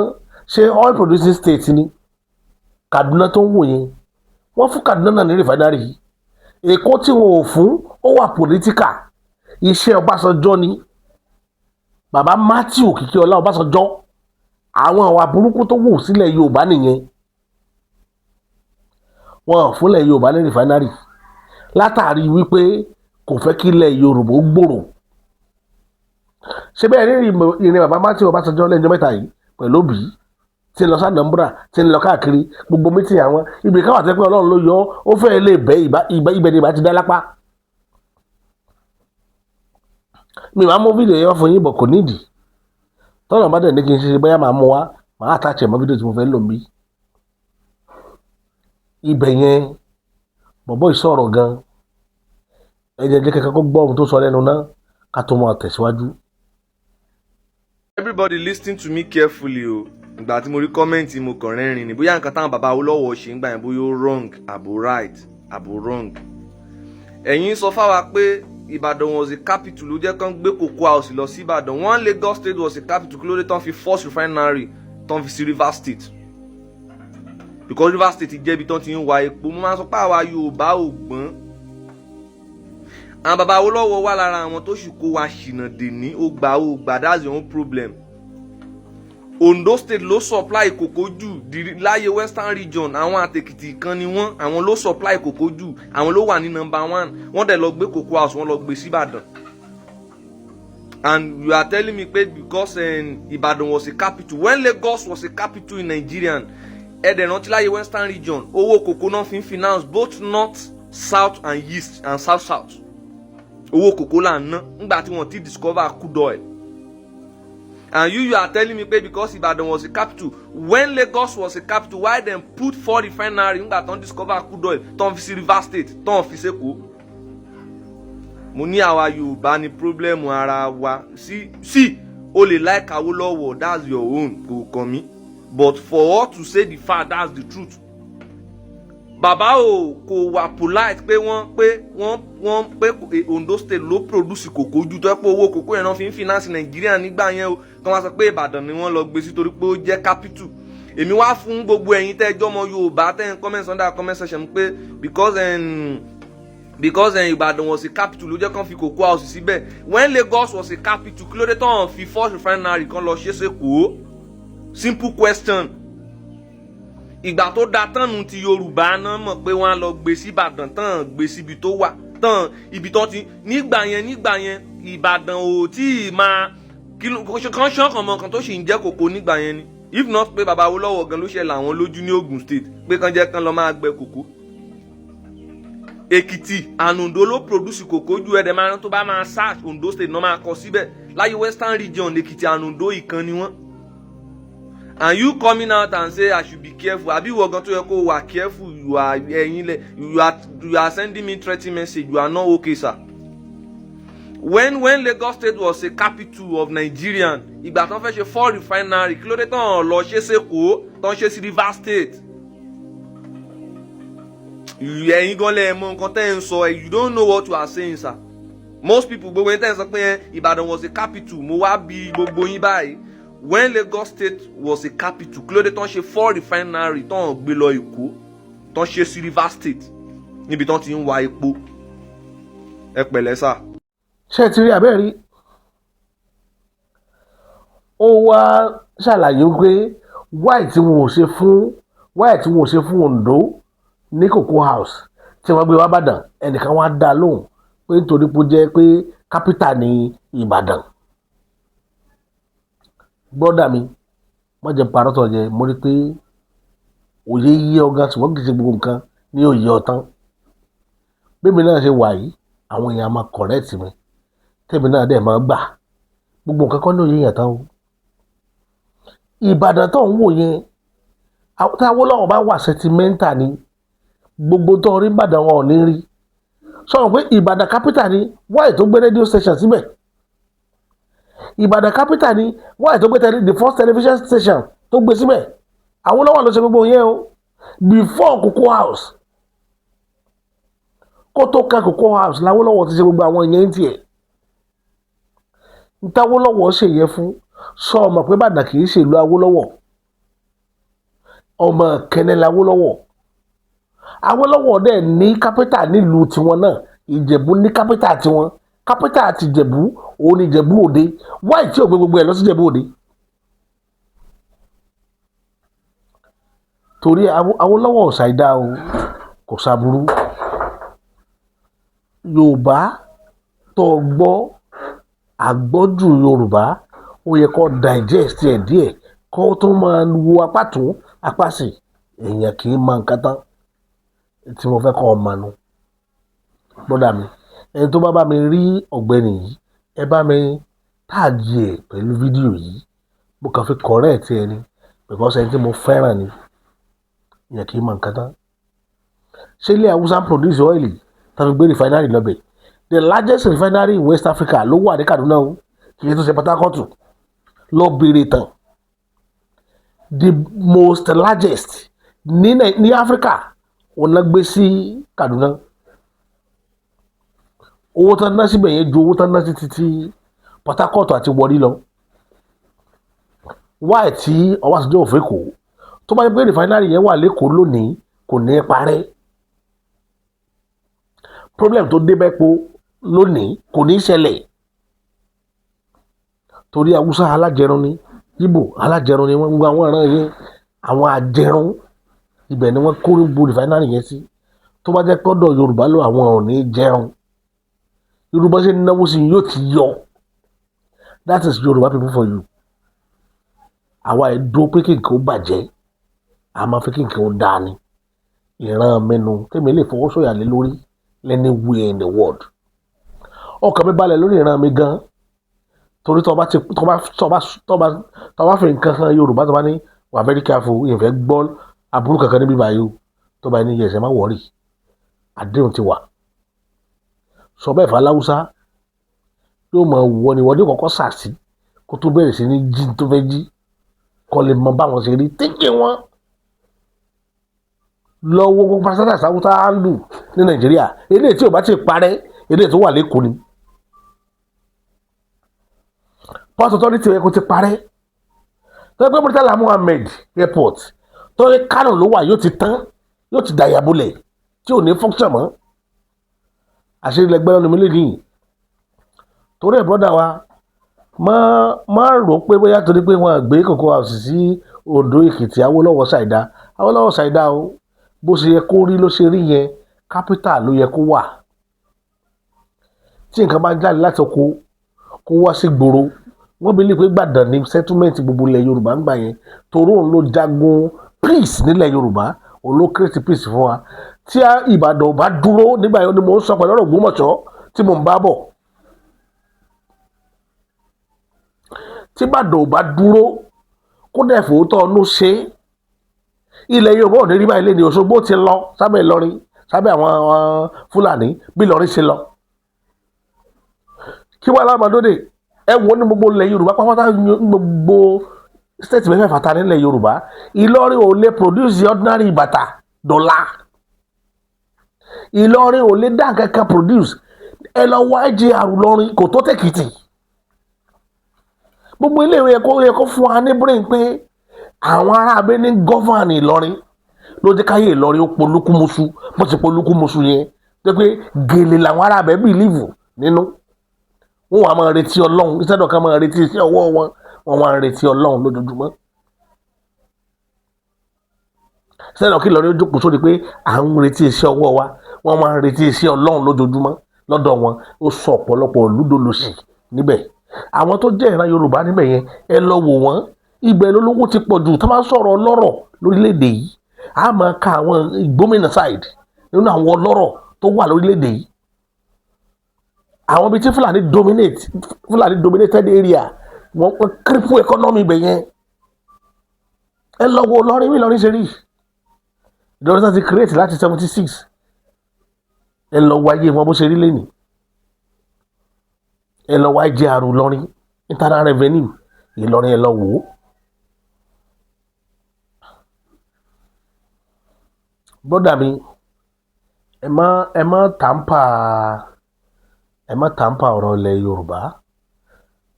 ṣé oil producing state ni Kaduna tó ń wò yẹn wọ́n fún Kaduna náà ní refinery Èkó tí wọn ò fún ó wà political iṣẹ́ Ọbásanjọ́ ni bàbá Matthew Òkìkíọlá Ọbásanjọ́ àwọn àwa burúkú tó wù sílẹ̀ Yorùbá nìyẹn wọn ò fúnlẹ̀ Yorùbá ní refinery látàrí wípé kò fẹ́ kí ilẹ̀ Yorùbá gbòòrò ṣé bẹ́ẹ̀ ní ìrìn bàbá Matthew Ọbásanjọ́ lẹ́jọ́ mẹ́ta yìí pẹ̀lú Òbí tí ń lọ sàdánbúrà tí ń lọ káàkiri gbogbo mítì àwọn ibi káwà tẹ́ pé Ọlọ́run ló yọ ó fẹ́ lè bẹ́ ibẹ̀ ni ìbá ti dá lápá mi máa mú fídíò yẹn fún yín bọ̀ kò nídìí tọ́nà bá dẹ̀ ní kí n ṣe bóyá máa mú wá máa àtàchẹ̀ mọ́ fídíò tí mo fẹ́ lò ń bí ibẹ̀ yẹn bọ̀bọ́ ìsọ̀rọ̀ gan ẹ̀jẹ̀ jẹ́ kẹ́kẹ́ kó gbọ́ ohun tó sọ lẹ́nu náà ká tó máa tẹ̀síwájú. Everybody listen to me carefully o ìgbà tí mo rí kọ́mẹ́ǹtì mo kàn rẹ́rìn ni bóyá nǹkan táwọn bàbá Awólọ́wọ̀ ṣe ń gbà yẹn bóyá ó wrong àbò right àbò wrong. ẹ̀yin sọ fáwa pé Ìbàdàn was a capital ló jẹ́ kán gbé Cocoa House lọ sí Ìbàdàn wọ́n Lagos State was a capital kí ló dé tán fi force refinery tán fi sí Rivers State because Rivers State jẹ́ ibi tán ti ń wa epo mo máa sọ pé àwa Yorùbá ò gbọ́n àwọn bàbá Awólọ́wọ̀ wà lára àwọn tó sì kó wa ṣìnà dèní ó gbà that's your own problem. Ondo State ló supply kòkó jù láyé Western Region àwọn àtèkìtì kan ni wọ́n àwọn ló supply kòkó jù àwọn ló wà ní number 1 wọ́n dẹ̀ lọ gbé Cocoa House wọ́n lọ gbé sí Ìbàdàn and you are telling me pé because Ìbàdàn was a capital when Lagos was a capital in Nigeria ẹ̀dẹ̀ rántí láyé Western Region owó kòkó náà fi ń finance both north south and east and south owó kòkó là ń ná nígbà tí wọ́n ti discover crude oil. And you are telling me because Ibadan was a capital when Lagos was a capital why them put 4 refinery nígbà tán discover crude oil tán fi sí Rivers State tán fi sẹ́kọ̀ọ́. mo ní àwa Yorùbá ní problem ara wa sí o lè like Awólọ́wọ̀ that's your own kò kàn mí but for us to say the fact that's the truth. bàbá o kò wà polite pé wọ́n pé Ondo State ló produce kòkó jù tó ẹ́ pé owó kòkó yẹn náà fi ń finance Nàìjíríà nígbà yẹn o kàn wá sọ pé Ìbàdàn ni wọ́n lọ gbé sí torí pé ó jẹ́ capital. èmi wá fún gbogbo ẹ̀yin tẹ́ ẹjọ́ ọmọ Yorùbá tẹ́ ẹ̀ comment under comment section pé because Ìbàdàn was a capital ló jẹ́ kàn fi Cocoa House síbẹ̀ when Lagos was a capital kí ló dé tán fi force refinery kan lọ ṣe é ṣèkó simple question. ìgbà tó da tánu ti Yorùbá náà mọ̀ pé wọ́n á lọ gbé sí Ìbàdàn tán gbé síbi tó wà tán ibi tó ti nígbà yẹn Ìbàdàn ò tí ì máa kan ṣọ́kàn mọ́ kan tó sì ń jẹ́ kòkó nígbà yẹn ni if not pé bàbá Awólọ́wọ̀ gan ló ṣe làwọn lójú ní Ògùn State pé kan jẹ́ kan lọ máa gbẹ kòkó. Èkìtì Ondo ló produce kòkó ju ẹ̀dẹ̀ máa tó bá máa search Ondo State náà máa kọ síbẹ̀ láyé Western Region Èkìtì Ondo ìkan ni wọ́n. And you coming out and say I should be careful àbí ìwọ gan tó yẹ kó wà careful you are sending me threatening message you are not okay sir. when Lagos State was a capital of Nigeria ìgbà tán fẹ́ ṣe 4 refinery kí ló dé tán lọ ṣe sẹ́kọ̀ọ́ tán ṣe sí Rivers State. ẹ̀yin gan lẹ mọ̀ nǹkan tẹ́ ń sọ you don't know what you are saying sir. most people gbogbo yín tẹ́ ń sọ pé Ìbàdàn was a capital mo wá bí gbogbo yín báyìí when Lagos State was a capital kí ló dé tán ṣe 4 refinery tán gbé lọ Èkó tán ṣe sí Rivers State níbi tán ti ń wa epo. ẹ pẹ̀lẹ́ sà. ṣé ti rí abẹ́rí ó wá ṣàlàyé pé wáì tí wọn ò ṣe fún Ondo ní Cocoa House tí wọ́n gbé wá Ìbàdàn ẹnìkan wá dá lóhùn pé nítorí pé ó jẹ́ pé capital ní Ìbàdàn. Brọ́dà mi wọ́n jẹ́ parọ́tọ̀ jẹ mo rí pé òye yí ọgá ṣùgbọ́n kì í ṣe gbogbo nǹkan ní òye ọ̀tán bẹ́ẹ̀ mi náà ṣe wà yìí àwọn èèyàn máa correct mi tẹ́mi náà dẹ̀ máa gbà gbogbo nǹkan kan ló yé yàn tán o. Ìbàdàn tó ń wò yẹn tí Awólọ́wọ̀ bá wà sentimental ni gbogbo tó rí Ìbàdàn wọn ò ní rí. Sọ̀rọ̀ pé Ìbàdàn capital ni wáyé tó gbé radio station síbẹ̀. Ìbàdàn capital ni wáyé tó gbé the first television station tó gbé síbẹ̀. Awólọ́wọ̀ ló ṣe gbogbo yẹn o before Cocoa House. Kó tó ka Cocoa House l'Awólọ́wọ̀ ti ṣe gbogbo àwọn yẹn tiẹ̀. N'Awólọ́wọ̀ ṣe yẹ fún sọ ọmọ pé Ìbàdàn kì í ṣe ìlú Awólọ́wọ̀. Ọmọ kẹnẹ l'Awólọ́wọ̀. Awólọ́wọ̀ dẹ̀ ní kápítà nílùú tiwọn náà. Ìjẹ̀bú ní kápítà tiwọn. Kápítà àti Ìjẹ̀bú òun ni Ìjẹ̀bú Òde. Wáì tí ò gbé gbogbo ẹ̀ lọ sí Ìjẹ̀bú Òde. Torí Awólọ́wọ̀ ṣàìdá o kò ṣàbúrú. Yorùbá tó gbọ́ àgbọ́jù Yorùbá ó yẹ kó digest ẹ̀ díẹ̀ kó tó máa wo apá tún apá sí èèyàn kì í mọ nǹkan tán tí mo fẹ́ kọ́ ọ mọ̀ nù. Bọ́dà mi ẹni tó bá mi rí ọ̀gbẹ́ni yìí ẹ bá mi táàgì ẹ̀ pẹ̀lú fídíò yìí mo kàn fi correct ẹ ni because ẹni tí mo fẹ́ràn ni èèyàn kì í mọ nǹkan tán. Ṣé ilé Haúsá produce oil tàbí gbé refinery lọ́bẹ̀? The largest refinery in West Africa ló wà ní Kaduna o kì í tó ṣe Port Harcourt lọ bèrè tán. The most largest ní Africa òun náà gbé sí Kaduna. Owó tán ná síbẹ̀ yẹn ju owó tán ná sí títí Port Harcourt àti Warri lọ. Wáì tí Ọbásanjọ́ ò fẹ́ kó tó bá yẹ pé refinery yẹn wà lẹ́kọ̀ọ́ lónìí kò ní parẹ́. Problem tó dé bẹ́ẹ̀ po lónìí kò ní ṣẹlẹ̀ torí Haúsá alájẹrun ni Ìgbò alájẹrun ni wọ́n ń gba àwọn ọ̀ràn yẹn àwọn àjẹrun ibẹ̀ ni wọ́n kó gbogbo refinery yẹn sí. Tó bá jẹ́ pọ́dọ̀ Yorùbá ló àwọn ò ní jẹun. Yorùbá ṣe náwó sí yóò ti yọ. That is Yorùbá people for you. Àwa ẹ̀ dúró pé kí nǹkan ó bàjẹ́ a máa fi kí nǹkan ó dáa ni. Ìran mẹ́nu tèmi lè fọwọ́ sọ̀yà lé lórí anywhere in the world. Ọkàn mi balẹ̀ lórí ìran mi gan torí tó bá fi nǹkan kan Yorùbá tó bá ní wà very careful ìfẹ́ gbọ́ aburú kankan níbí báyìí tó bá ní yẹsẹ̀ má wọ̀rì àdéhùn ti wà. Sọ bẹ́ẹ̀ fà Láwùsá yóò mọ̀ wọ́n ni wọ́n ní kọ́kọ́ sàásì kó tó bẹ̀rẹ̀ sí ní jí tó fẹ́ jí kọ́ lè mọ báwọn ṣe rí tíkì wọn. Lọ́wọ́ gbogbo pásítà sáwùsá á lù ní Nàìjíríà eléyìí tí ò bá ti parẹ́ eléyìí tó wà lẹ́kọ̀ọ́ ni. Port Authority ẹ̀ kò ti parẹ́ tó yẹ pé Murtala Muhammed airport tó yẹ Kánò ló wà yóò ti tán yóò ti dàyàbọ̀lẹ̀ tí ò ní function mọ́. Àṣírí lẹgbẹ́ lọ́nu mi lè nìyí torí ẹ̀ brọ́dà wa má rò pé bóyá torí pé wọ́n gbé Cocoa House sí Oǹdó Èkìtì Awólọ́wọ̀ ṣàìdá Awólọ́wọ̀ ṣàìdá o bó ṣe yẹ kó rí ló ṣe rí yẹn capital ló yẹ kó wà. Tí nǹkan bá jáde láti oko kó wá sí gbòòrò wọ́n bí lè pé Ìbàdàn ní settlement gbogbo ilẹ̀ Yorùbá ń gbà yẹn torí òun ló jagun peace nílẹ̀ Yorùbá òun ló create peace fún wa. Tí Ìbàdàn ò bá dúró nígbà yẹn ni mo ń sọ pẹ̀lú ọ̀rọ̀ Ògbómọ̀ṣọ́ tí mo ń bá bọ̀. Tí Ìbàdàn ò bá dúró kó dẹ̀ fòótọ́ ọ̀nù ṣe ilẹ̀ Yorùbá ò ní rí báyìí lé ní Òṣogbo ti lọ sábẹ́ Ìlọrin sábẹ́ àwọn Fúlàní bí Ìlọrin ṣe lọ. Kí wọ́n alámọ̀dóde ẹ wo ní gbogbo ilẹ̀ Yorùbá pápátá gbogbo state mẹ́fẹ̀ẹ̀fà ta nílẹ̀ Yorùbá Ìlọrin ò lè produce ordinary bàtà dọ́là. Ìlọrin ò lè dá kankan produce ẹ lọ wá IGR Ìlọrin kò tó tẹ̀kìtì. Gbogbo ilé ìwé yẹ kó fún wa ní brain pé àwọn ará abẹ́ ní govern Ìlọrin ló jẹ́ káyé Ìlọrin ó polúkúmuṣu bó ti polúkúmuṣu yẹn tó pé gèlè làwọn ará abẹ́ bìlíìfù nínú. Wọ́n wá máa retí Ọlọ́run ìṣẹ́dọ̀ kan máa retí iṣẹ́ ọwọ́ wọn wọ́n máa retí Ọlọ́run lójoojúmọ́. Ìṣẹ́dọ̀ kí Ìlọrin ó jókòó sórí pé à ń retí iṣẹ́ ọwọ́ wa wọ́n máa retí iṣẹ́ Ọlọ́run lójoojúmọ́ lọ́dọ̀ wọn ó sọ ọ̀pọ̀lọpọ̀ olúdolòṣì níbẹ̀. Àwọn tó jẹ́ ìran Yorùbá níbẹ̀ yẹn ẹ lọ wò wọ́n ibẹ̀ lólówó ti pọ̀ jù tó máa ń sọ̀rọ̀ ọlọ́rọ̀ lórílẹ̀‐èdè yìí a máa ka àwọn gómìnà side nínú àwọn ọlọ́rọ̀ tó wà lórílẹ̀‐èdè yìí àwọn ibi tí Fúlàní dominated area wọ́n cripple economy ibẹ̀ yẹn. Ẹ lọ wo Ìlọrin bí Ìlọrin ṣe rí. Ìlọrin náà ti create láti 76. Ẹ lọ wo ayé wọn bó ṣe rí lẹ́nìí. Ẹ lọ wá jẹ́ àrùn Ìlọrin internal revenue Ìlọrin ẹ lọ wò ó. Brother mi ẹ má tàǹpà ọ̀rọ̀ ilẹ̀ Yorùbá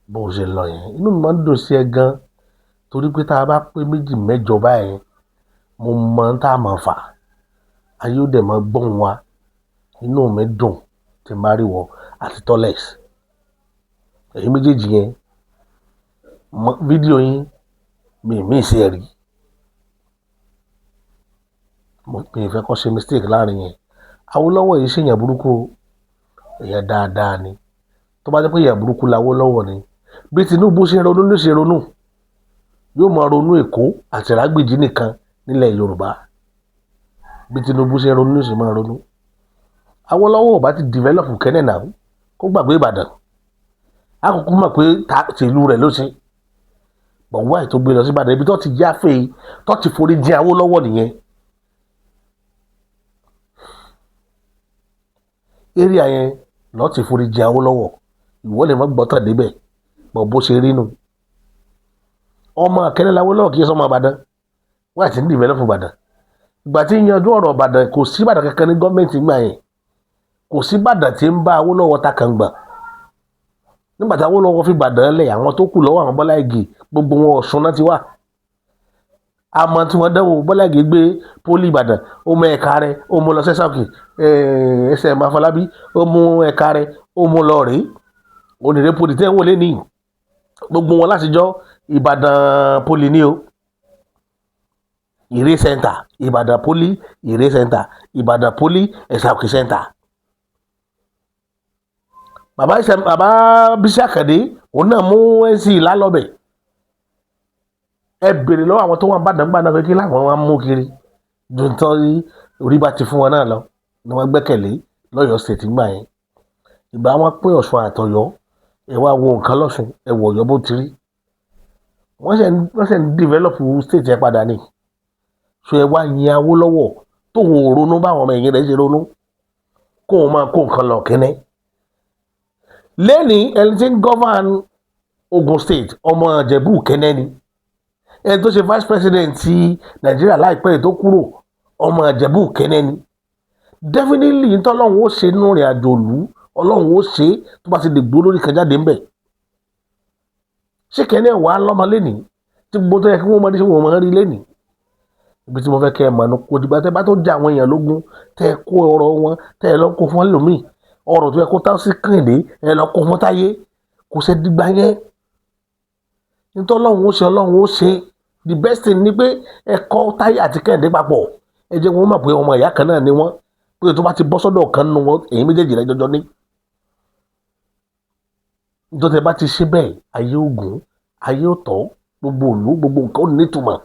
bó ṣe lọ yẹn. Inú mi máa ń dùn sí ẹ gan torí pé tá a bá pé méjì mẹ́jọ báyẹn mo mọ tá a máa fà ayé ó dẹ̀ máa gbọ́n wa. Inú mi dùn tí n bá rí wọ àti Tolex ẹ̀yin méjèèjì yẹn fídíò yín mi ṣe ẹ̀rí mi fẹ́ kọ́ ṣe mistake láàrin yẹn. Awólọ́wọ̀ yìí ṣèyàn burúkú èèyàn dáadáa ni. Tó bá jẹ́ pé èèyàn burúkú l'Awólọ́wọ̀ ni bí Tinubu ṣe ronú ló ṣe ronú yóò máa ronú Èkó àti Ìrágbèjì nìkan nílẹ̀ Yorùbá. Bí Tinubu ṣe ronú ló ṣe máa ronú. Awólọ́wọ̀ ò bá ti develop kẹ́nẹ̀ náà kó gbàgbé Ìbàdàn àkókò mọ̀ pé tìlú rẹ̀ ló ṣe bọ̀ wáì tó gbé lọ sí Ìbàdàn ibi tó ti jáfe tó ti forí jìn Awólọ́wọ̀ nìyẹn. Area yẹn lọ́ọ́ ti forí jìn Awólọ́wọ̀ ìwọ lè má gbọ́tàn débẹ̀ bọ̀ bó ṣe rí nù. Ọmọ Akẹ́lẹ́ l'Awólọ́wọ̀ kì í sọmọ Ìbàdàn wáì tí ń develop Ìbàdàn. Ìgbà tí ń yanjú ọ̀rọ̀ Ìbàdàn kò sí Ìbàdàn kankan ní gọ́ọ̀mẹ̀ntì gbà yẹn kò sí Ìbàdàn tí ń bá Awólọ́wọ̀ ta kàn gbà. Nígbà tí Awólọ́wọ̀ fi Ìbàdàn lẹ̀ àwọn tó kù lọ́wọ́ àwọn Bọ́lá Ìgè gbogbo wọn Ọ̀ṣun náà ti wà. Àmọ́ tí wọ́n dẹ́wọ̀ Bọ́lá Ìgè gbé pólì Ìbàdàn ó mú ẹ̀ka rẹ̀ ó mú lọ sẹ́sàkì ẹsẹ̀ Afọlábí ó mú ẹ̀ka rẹ̀ ó mú lọ rèé onírè pólì tẹ́ ń wọlé ní gbogbo wọn láti jọ Ìbàdàn pólì ní o Ìré center Ìbàdàn pólì Ìré center Ìbàdàn pólì ẹ̀sàkì center. Bàbá Bísí Àkàndé òun náà mú NC lálọ́bẹ̀. Ẹ bèrè lọ́wọ́ àwọn tó wà Ìbàdàn gbà náà pé kí láwọn wá mú kiri ju tán orí bá ti fún wọn náà lọ ni wọ́n gbẹ́kẹ̀lé lọ́yọ̀ọ́ state gbà yẹn. Ìgbà wọn pín Ọ̀ṣun àtọ̀yọ́ ẹ wá wo nǹkan lọ́ṣun ẹ wọ̀ Ọ̀yọ́ bó ti rí. Wọ́n ṣe ń develop state ẹ padà ní. So ẹ wá yin Awólọ́wọ̀ tó wò ronú báwọn ọmọ ẹ̀yìn rẹ̀ ṣe ronú kó o máa kó nǹkan lọ kínní. Lẹ́ni ẹni tí ń govern Ogun State ọmọ Ìjẹ̀bú Kẹ́nẹ́ ni ẹni tó ṣe vice president ti Nàìjíríà láìpẹ́ tó kúrò ọmọ Ìjẹ̀bú Kẹ́nẹ́ ni. Definitely ní tọ́lọ́run ó ṣe nínú ìrìn àjò òlú Ọlọ́run ó ṣe tó bá ti lè gbó lórí kan jáde ńbẹ̀. Ṣé Kẹ́nẹ́ wà á lọ́mọ lẹ́nìí tí gbogbo tó yẹ kí wọ́n mọ ní ṣé wọ́n mọ rí lẹ́nìí. Ibi tí mo fẹ́ kẹ́ ẹ mọ̀ ní kò dìgbà tẹ́ bá tó jẹ àwọn èèyàn lógún tẹ́ ẹ kó ọ̀rọ̀ wọn tẹ́ ẹ lọ kó fún ẹlòmíì ọ̀rọ̀ tó yẹ kó tá sí Kẹ́hìndé ẹ lọ kó fún Táyé kò ṣe dìgbà yẹn. Nítorí Ọlọ́run ó ṣe the best thing ni pé ẹ kọ́ Táyé àti Kẹ́hìndé papọ̀ ẹ jẹ́ wọn mọ̀ pé ọmọ ìyá kan náà ni wọ́n pé tó bá ti bọ́ sọ́dọ̀ kan nínú wọn èyí méjèèjì rẹ̀ jọjọ ní. Nítorí tẹ́ bá ti ṣe bẹ́ẹ̀ ayé ògùn ayé òtọ́ gbogbo òlú gbogbo nǹkan ó nítumọ̀.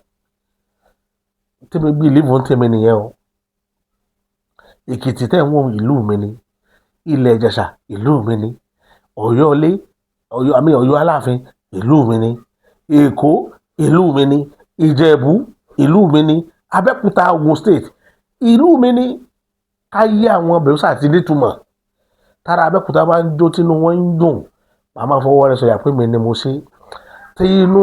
Tẹ́mi bí ìlú ìwọ̀n tẹ́mi nìyẹn o. Èkìtì tẹ́ ń wọ̀n ìlú mi ni Ilẹ̀ Ìjẹ̀ṣà ìlú mi ni Ọ̀yọ́ Aláàfin ìlú mi ni Èkó ìlú mi ni Ìjẹ̀bú ìlú mi ni Abẹ́òkúta Ògùn State ìlú mi ni. Káyé àwọn ọbẹ̀ òsà ti nítumọ̀ tára Abẹ́òkúta bá ń jó tínú wọn ń dùn màmá fọwọ́ rẹ̀ sọ̀yà pé mi ni mo ṣe. Tí inú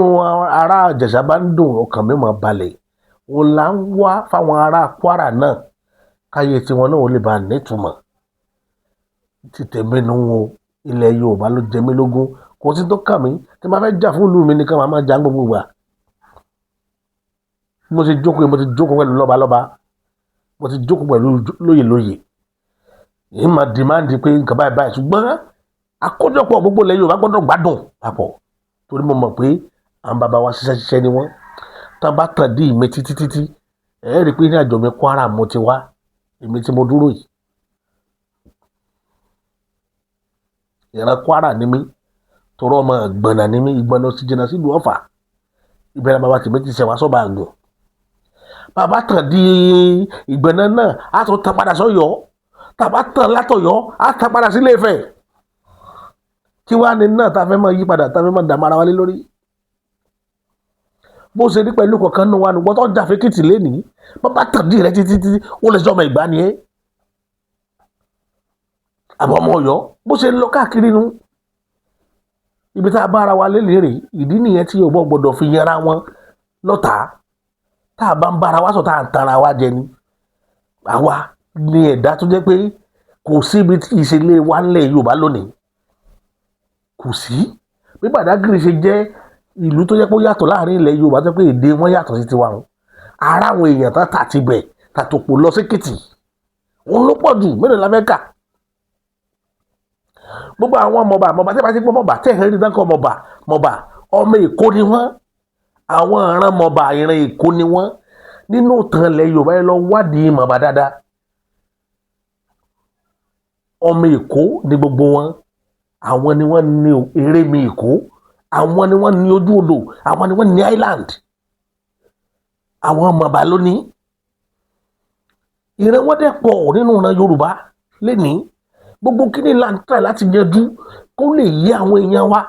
ará Ìjẹ̀ṣà bá ń dùn ọkàn mi máa balẹ̀ òun là ń wá fáwọn ará Kwara náà káyé tiwọn náà ó lè bá nítumọ̀. Ti tẹ̀mí nu wo ilẹ̀ Yorùbá ló jẹ mí lógún kò sí tó kàn mí tí máa fẹ́ jà fún ìlú mi nìkan màá máa jà gbogbo ìgbà. Mo ti jókòó pẹ̀lú lọ́balọ́ba mo ti jókòó pẹ̀lú lóyè èyí máa dìmáàndì pé nǹkan báyìí ṣùgbọ́n àkójọpọ̀ gbogbo ilẹ̀ Yorùbá gbọ́dọ̀ gbádùn papọ̀ torí mo mọ̀ pé àwọn bàbá wa ṣiṣẹ́ ni wọ́n tá a bá tàn dí ìmí títí ẹ rí i pé ní àjọ mi Kwara mo ti wá èmi tí mo dúró yìí ìran Kwara ni mí torọ ọmọ Ìgbọ̀nà ni mí Ìgbọ̀nà ti jìnnà sílùú Ọ̀fà ìbẹ̀rẹ̀ bàbá tèmi ti ṣẹ̀wá sọ́ba àgùn bàbá tàn di Ìgbọ̀nà náà á tún tàn padà sọ́yọ́ tàbá tàn látọ̀yọ́ á tàn padà sílé Ifẹ̀ kí wàá ní náà tá a fẹ́ máa yí padà tá a fẹ́ máa dààmú ara wa lé lórí. bó ṣe rí pẹ̀lú kọ̀ọ̀kan nù wa nùgbọ́n tó ń jà fẹ́kìtì lénìí bàbá tàbí rẹ títí ó lè sọmọ ìgbà ni ẹ́ àbọ̀ ọmọ Ọ̀yọ́ bó ṣe lọ káàkiri nu ibi tá a bá ara wa lé lérè ìdí nìyẹn tí Yorùbá gbọdọ̀ fi yanra wọn lọ́tàá tá a bá ń bára wa sọ tá a ń tanra wa jẹ ni àwa ni ẹ̀dá tó jẹ́ pé kò síbi tí ìṣẹ̀lẹ̀ wa ńlẹ̀ Yorùbá lónìí kò sí bí Badagry ṣe jẹ́ ìlú tó jẹ́ pé ó yàtọ̀ láàrin ilẹ̀ Yorùbá tó jẹ́ pé èdè wọn yàtọ̀ sí tiwa wọn ara àwọn èèyàn tán tà ti bẹ̀ tàtòpò lọ sékìtì òun ló pọ̀ jù mélòó la fẹ́ kà gbogbo àwọn mọ̀bà tẹ́ bá ti gbọ́ mọ̀bà tẹ́ ẹ̀rí dáńkọ́ mọ̀bà ọmọ Èkó ni wọ́n àwọn ìran mọ̀bà ìran Èkó ni wọ́n nínú ìtàn ilẹ̀ Yorùbá yẹn lọ wádìí mọ̀bà dáadáa ọmọ Èkó ni gbogbo wọn àwọn ni wọ́n ní Erémi Èkó àwọn ni wọ́n ní ojú odò àwọn ni wọ́n ní island àwọn mọ̀bà lónìí ìran wọn dẹ̀ pọ̀ nínú ìran Yorùbá lénìí gbogbo kíní là ń tà láti yanjú kó lè yé àwọn èèyàn wa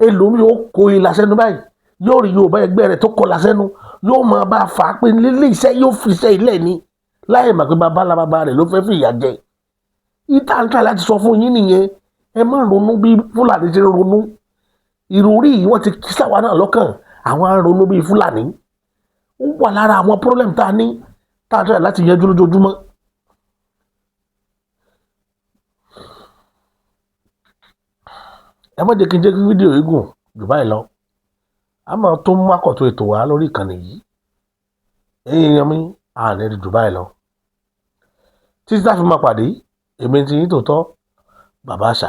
ẹlòmíì ó kó ilà sẹ́nu báyìí yóò rí Yorùbá ẹgbẹ́ rẹ̀ tó kọlà sẹ́nu yóò máa bá a fà á pé lílé iṣẹ́ yóò fi iṣẹ́ ilẹ̀ ni láì mà pé bàbá rẹ̀ ló fẹ́ fìyà jẹ ìta ń tà láti sọ fún yín nìyẹn ẹ má ronú bí Fúlàní ṣe ronú ìròrí yìí wọ́n ti kí sáwa náà lọ́kàn àwọn á ronú bí Fúlàní ó wà lára àwọn problem tá a ní tá a tà láti yanjú lójoojúmọ́. ẹ má jẹ́ kí n jẹ́ kí fídíò yìí gùn jù báyìí lọ a máa tó mú àkọ́tún ètò wa lórí ìkànnì yìí ẹ̀yin èèyàn mi àní rí jù báyìí lọ títí tá a fi máa pàdé èmi ti yín tòótọ́ Bàbá Àṣà.